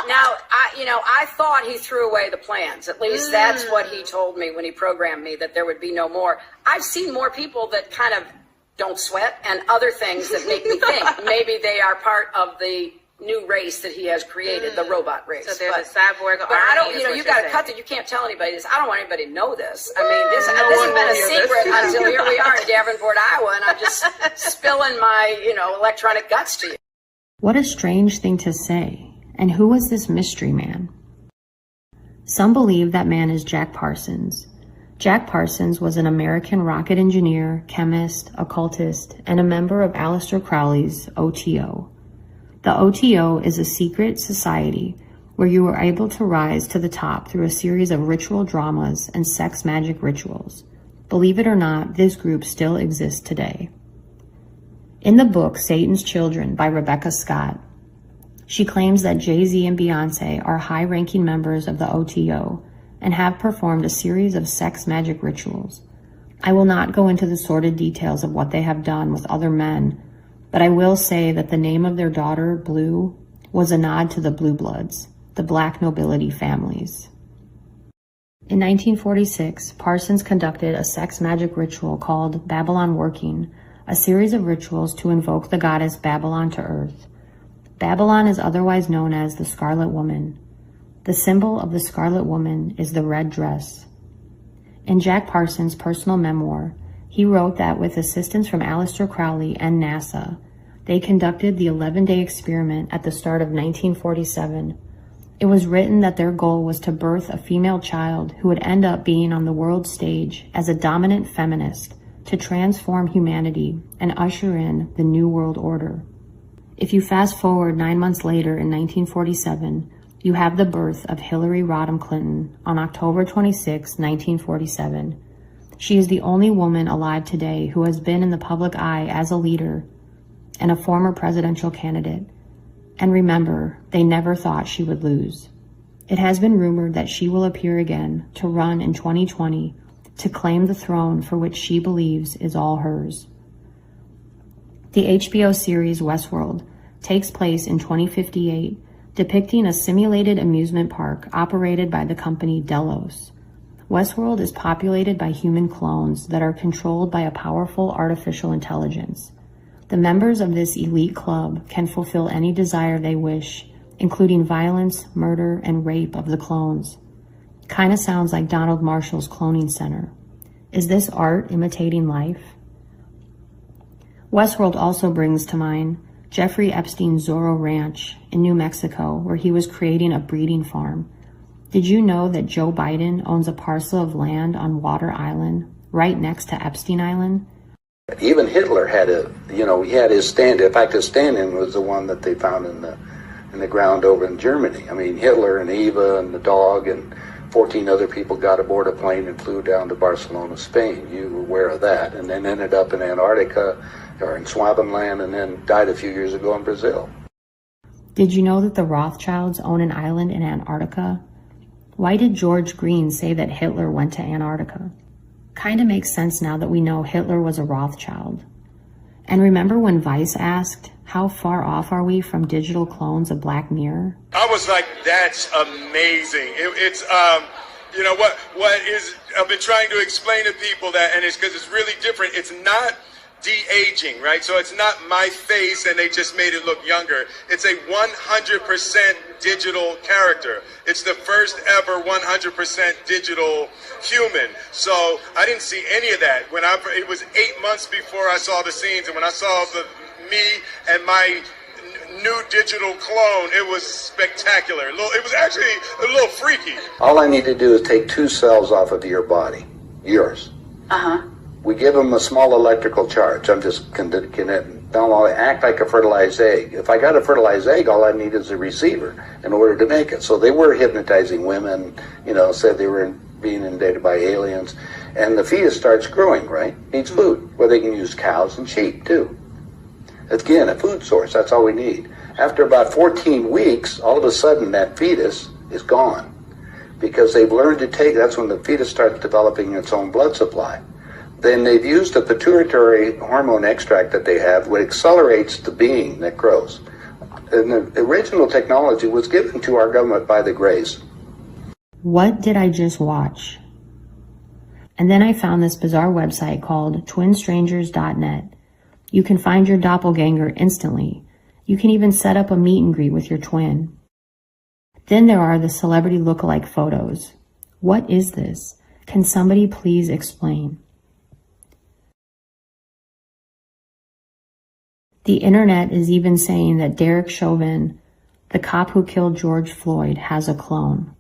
Now, I thought he threw away the plans. At least that's what he told me when he programmed me, that there would be no more. I've seen more people that kind of don't sweat and other things that make me think maybe they are part of the new race that he has created, the robot race. So there's a cyborg but I don't, you got to cut that. You can't tell anybody this. I don't want anybody to know this. I mean, this has been a secret until here we are in Davenport, Iowa, and I'm just spilling my, electronic guts to you. What a strange thing to say. And who was this mystery man? Some believe that man is Jack Parsons. Jack Parsons was an American rocket engineer, chemist, occultist, and a member of Aleister Crowley's OTO. The OTO is a secret society where you are able to rise to the top through a series of ritual dramas and sex magic rituals. Believe it or not, this group still exists today. In the book Satan's Children by Rebecca Scott, she claims that Jay-Z and Beyonce are high-ranking members of the OTO and have performed a series of sex magic rituals. I will not go into the sordid details of what they have done with other men, but I will say that the name of their daughter, Blue, was a nod to the Blue Bloods, the black nobility families. In 1946, Parsons conducted a sex magic ritual called Babylon Working, a series of rituals to invoke the goddess Babylon to earth. Babylon is otherwise known as the Scarlet Woman. The symbol of the Scarlet Woman is the red dress. In Jack Parsons' personal memoir, he wrote that with assistance from Aleister Crowley and NASA, they conducted the 11-day experiment at the start of 1947. It was written that their goal was to birth a female child who would end up being on the world stage as a dominant feminist to transform humanity and usher in the New World Order. If you fast forward 9 months later in 1947, you have the birth of Hillary Rodham Clinton on October 26, 1947. She is the only woman alive today who has been in the public eye as a leader and a former presidential candidate. And remember, they never thought she would lose. It has been rumored that she will appear again to run in 2020 to claim the throne for which she believes is all hers. The HBO series Westworld takes place in 2058, depicting a simulated amusement park operated by the company Delos. Westworld is populated by human clones that are controlled by a powerful artificial intelligence. The members of this elite club can fulfill any desire they wish, including violence, murder, and rape of the clones. Kinda sounds like Donald Marshall's cloning center. Is this art imitating life? Westworld also brings to mind Jeffrey Epstein's Zorro Ranch in New Mexico, where he was creating a breeding farm. Did you know that Joe Biden owns a parcel of land on Water Island, right next to Epstein Island? Even Hitler had he had his stand. In fact, his stand-in was the one that they found in the ground over in Germany. I mean, Hitler and Eva and the dog and 14 other people got aboard a plane and flew down to Barcelona, Spain. You were aware of that. And then ended up in Antarctica or in Swabenland, and then died a few years ago in Brazil. Did you know that the Rothschilds own an island in Antarctica? Why did George Green say that Hitler went to Antarctica? Kinda makes sense now that we know Hitler was a Rothschild. And remember when Vice asked, how far off are we from digital clones of Black Mirror? I was like, that's amazing. It's what is, I've been trying to explain to people that, and it's because it's really different. It's not de-aging, right? So it's not my face and they just made it look younger. It's a 100% digital character. It's the first ever 100% digital human. So I didn't see any of that. It was 8 months before I saw the scenes, and when I saw me and my new digital clone, it was spectacular. It was actually a little freaky. All I need to do is take 2 cells off of your body, yours. Uh-huh. We give them a small electrical charge. I'm just They'll act like a fertilized egg. If I got a fertilized egg, all I need is a receiver in order to make it. So they were hypnotizing women, said they were being invaded by aliens. And the fetus starts growing, right? Needs food. Well, they can use cows and sheep, too. Again, a food source, that's all we need. After about 14 weeks, all of a sudden that fetus is gone. Because they've learned to that's when the fetus starts developing its own blood supply. Then they've used a pituitary hormone extract that they have, which accelerates the being that grows. And the original technology was given to our government by the Greys. What did I just watch? And then I found this bizarre website called twinstrangers.net. You can find your doppelganger instantly. You can even set up a meet and greet with your twin. Then there are the celebrity lookalike photos. What is this? Can somebody please explain? The internet is even saying that Derek Chauvin, the cop who killed George Floyd, has a clone.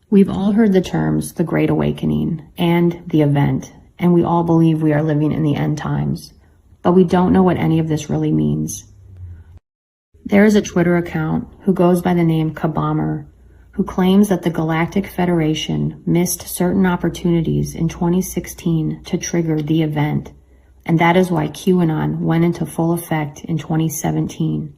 We've all heard the terms the Great Awakening and the event, and we all believe we are living in the end times, but we don't know what any of this really means. There is a Twitter account who goes by the name Kabommer, who claims that the Galactic Federation missed certain opportunities in 2016 to trigger the event, and that is why QAnon went into full effect in 2017.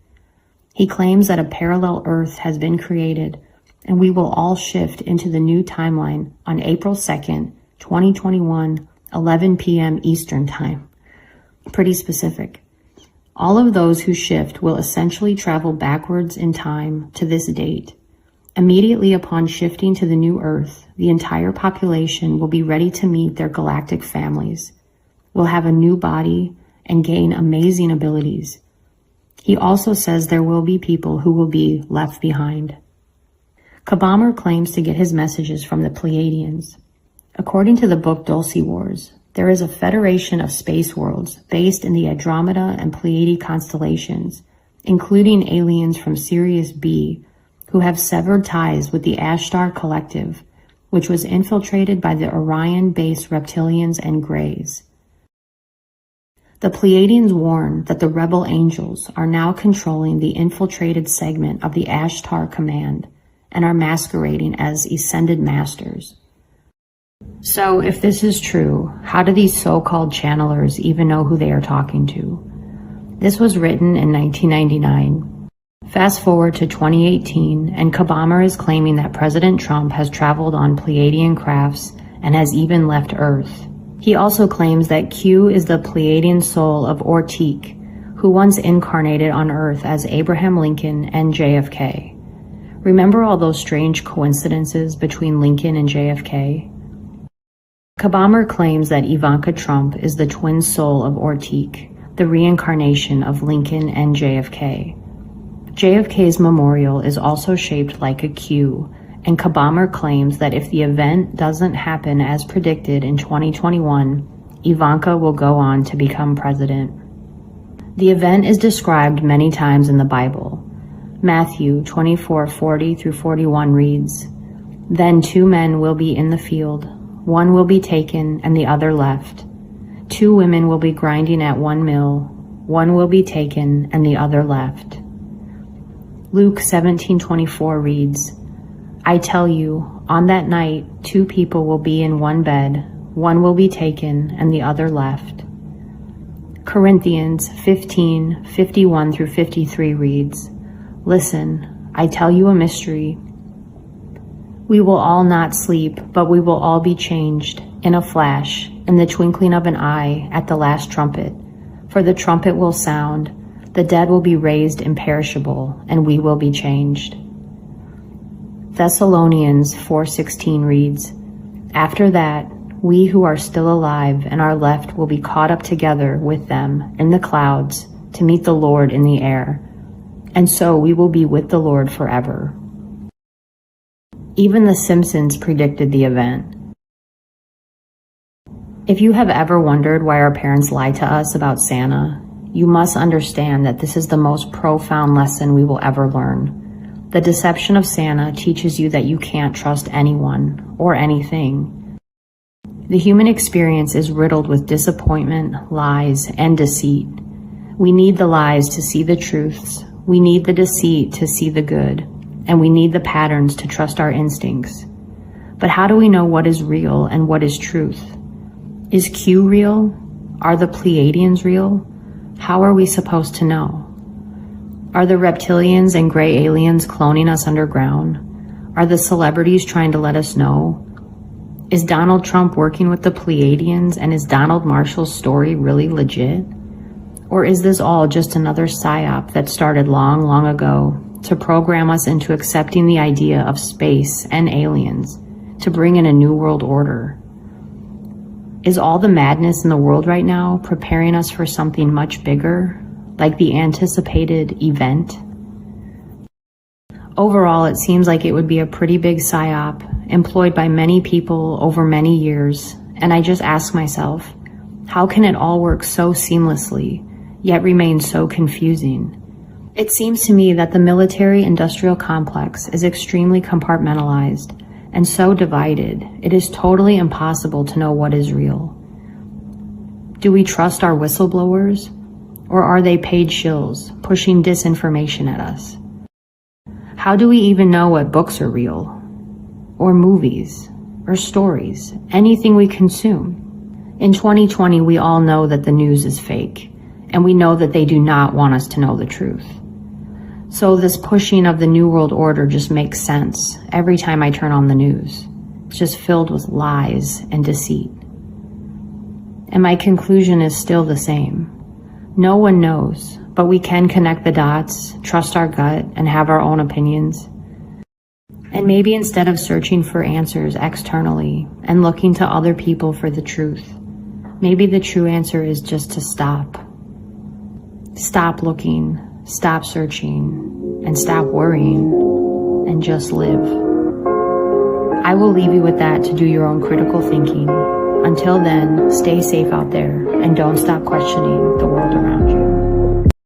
He claims that a parallel Earth has been created, and we will all shift into the new timeline on April 2nd, 2021, 11 p.m. Eastern Time. Pretty specific. All of those who shift will essentially travel backwards in time to this date. Immediately upon shifting to the new Earth, the entire population will be ready to meet their galactic families, will have a new body, and gain amazing abilities. He also says there will be people who will be left behind. Kabommer claims to get his messages from the Pleiadians. According to the book Dulce Wars, there is a federation of space worlds based in the Andromeda and Pleiade constellations, including aliens from Sirius B, who have severed ties with the Ashtar Collective, which was infiltrated by the Orion-based reptilians and Greys. The Pleiadians warn that the rebel angels are now controlling the infiltrated segment of the Ashtar Command and are masquerading as ascended masters. So if this is true, how do these so-called channelers even know who they are talking to? This was written in 1999. Fast forward to 2018, and Kabommer is claiming that President Trump has traveled on Pleiadian crafts and has even left Earth. He also claims that Q is the Pleiadian soul of Ortique, who once incarnated on Earth as Abraham Lincoln and JFK. Remember all those strange coincidences between Lincoln and JFK? Kabommer claims that Ivanka Trump is the twin soul of Ortique, the reincarnation of Lincoln and JFK. JFK's memorial is also shaped like a Q, and Kabommer claims that if the event doesn't happen as predicted in 2021, Ivanka will go on to become president. The event is described many times in the Bible. Matthew 24:40-41 reads, "Then 2 men will be in the field. One will be taken and the other left. 2 women will be grinding at one mill. One will be taken and the other left." Luke 17:24 reads, "I tell you, on that night 2 people will be in one bed. One will be taken and the other left." Corinthians 15:51-53 reads, "Listen, I tell you a mystery. We will all not sleep, but we will all be changed in a flash, in the twinkling of an eye, at the last trumpet. For the trumpet will sound, the dead will be raised imperishable, and we will be changed." Thessalonians 4:16 reads, "After that, we who are still alive and are left will be caught up together with them in the clouds to meet the Lord in the air, and so we will be with the Lord forever." Even The Simpsons predicted the event. If you have ever wondered why our parents lie to us about Santa, you must understand that this is the most profound lesson we will ever learn. The deception of Santa teaches you that you can't trust anyone or anything. The human experience is riddled with disappointment, lies, and deceit. We need the lies to see the truths. We need the deceit to see the good. And we need the patterns to trust our instincts. But how do we know what is real and what is truth? Is Q real? Are the Pleiadians real? How are we supposed to know? Are the reptilians and gray aliens cloning us underground? Are the celebrities trying to let us know? Is Donald Trump working with the Pleiadians, and is Donald Marshall's story really legit? Or is this all just another psyop that started long, long ago to program us into accepting the idea of space and aliens, to bring in a new world order? Is all the madness in the world right now preparing us for something much bigger, like the anticipated event? Overall, it seems like it would be a pretty big psyop employed by many people over many years, and I just ask myself, how can it all work so seamlessly, yet remain so confusing? It seems to me that the military-industrial complex is extremely compartmentalized and so divided, it is totally impossible to know what is real. Do we trust our whistleblowers, or are they paid shills pushing disinformation at us? How do we even know what books are real, or movies, or stories, anything we consume? In 2020, we all know that the news is fake, and we know that they do not want us to know the truth. So this pushing of the New World Order just makes sense every time I turn on the news. It's just filled with lies and deceit. And my conclusion is still the same. No one knows, but we can connect the dots, trust our gut, and have our own opinions. And maybe instead of searching for answers externally and looking to other people for the truth, maybe the true answer is just to stop. Stop looking, stop searching, and stop worrying, and just live. I will leave you with that to do your own critical thinking. Until then, stay safe out there and don't stop questioning the world around you.